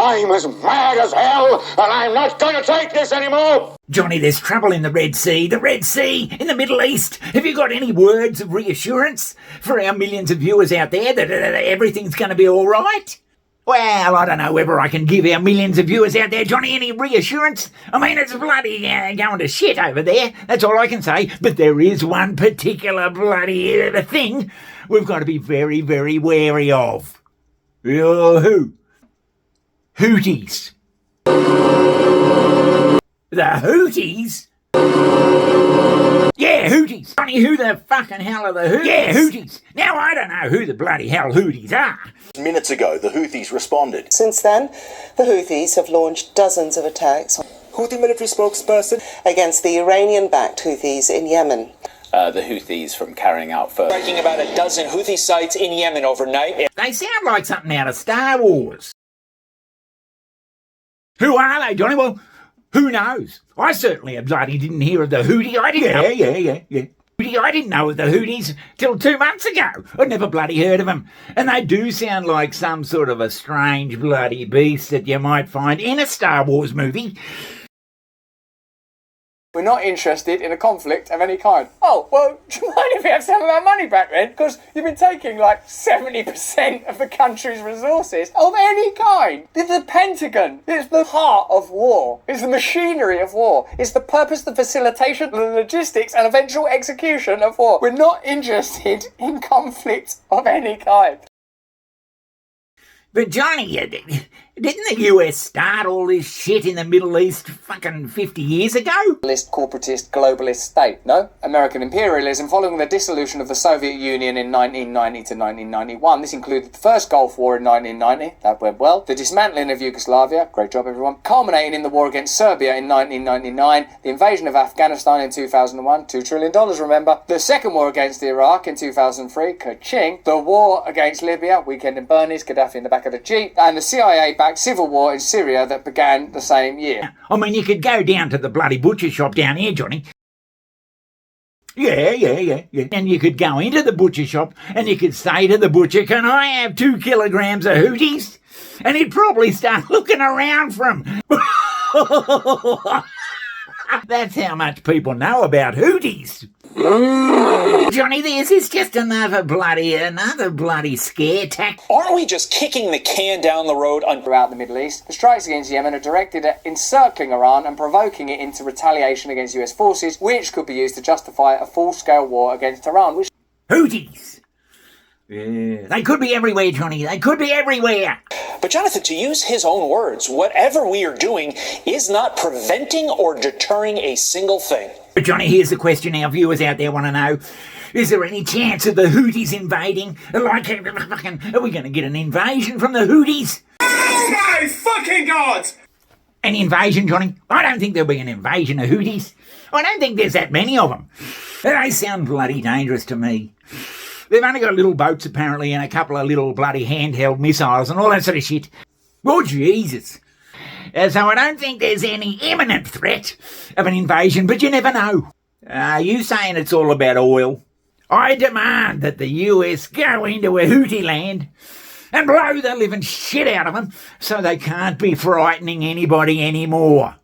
I'm as mad as hell, and I'm not going to take this anymore. Johnny, there's trouble in the Red Sea, in the Middle East. Have you got any words of reassurance for our millions of viewers out there that everything's going to be all right? Well, I don't know whether I can give our millions of viewers out there, Johnny, any reassurance. I mean, it's bloody going to shit over there. That's all I can say. But there is one particular bloody thing we've got to be very, very wary of. Who? Hooties. The Hooties? Yeah, Hooties. Johnny, who the fucking hell are the Hooties? Yeah, Hooties. Now, I don't know who the bloody hell Hooties are. Minutes ago, the Houthis responded. Since then, the Houthis have launched dozens of attacks. Houthi military spokesperson? Against the Iranian-backed Houthis in Yemen. The Houthis from carrying out further. Breaking about a dozen Houthi sites in Yemen overnight. They sound like something out of Star Wars. Who are they, Johnny? Well, who knows? I certainly bloody didn't hear of the Houthi. I didn't know. Yeah. I didn't know of the Houthis till 2 months ago. I'd never bloody heard of them. And they do sound like some sort of a strange bloody beast that you might find in a Star Wars movie. We're not interested in a conflict of any kind. Oh, well, do you mind if we have some of our money back then? Because you've been taking like 70% of the country's resources of any kind. It's the Pentagon. It's the heart of war. It's the machinery of war. It's the purpose, the facilitation, the logistics and eventual execution of war. We're not interested in conflict of any kind. But Johnny, didn't the US start all this shit in the Middle East fucking 50 years ago? Corporatist, globalist state, no? American imperialism following the dissolution of the Soviet Union in 1990 to 1991. This included the first Gulf War in 1990, that went well. The dismantling of Yugoslavia, great job everyone. Culminating in the war against Serbia in 1999. The invasion of Afghanistan in 2001, $2 trillion remember. The second war against Iraq in 2003, ka-ching. The war against Libya, Weekend in Bernie's, Gaddafi in the back of the Jeep. And the CIA-backed civil war in Syria that began the same year. I mean, you could go down to the bloody butcher shop down here, Johnny. Yeah. And you could go into the butcher shop and you could say to the butcher, "Can I have 2 kilograms of Hooties?" And he'd probably start looking around for 'em. That's how much people know about Hooties. Johnny, this is just another bloody scare tack. Aren't we just kicking the can down the road throughout the Middle East? The strikes against Yemen are directed at encircling Iran and provoking it into retaliation against US forces, which could be used to justify a full-scale war against Iran. Houthis! Yeah, they could be everywhere, Johnny. They could be everywhere. But Jonathan, to use his own words, whatever we are doing is not preventing or deterring a single thing. But Johnny, here's the question our viewers out there want to know. Is there any chance of the Houthis invading? Like, are we going to get an invasion from the Houthis? Oh my fucking God! An invasion, Johnny? I don't think there'll be an invasion of Houthis. I don't think there's that many of them. They sound bloody dangerous to me. They've only got little boats, apparently, and a couple of little bloody handheld missiles and all that sort of shit. Oh, Jesus. So I don't think there's any imminent threat of an invasion, but you never know. Are you saying it's all about oil? I demand that the US go into a Houthi land and blow the living shit out of them so they can't be frightening anybody anymore.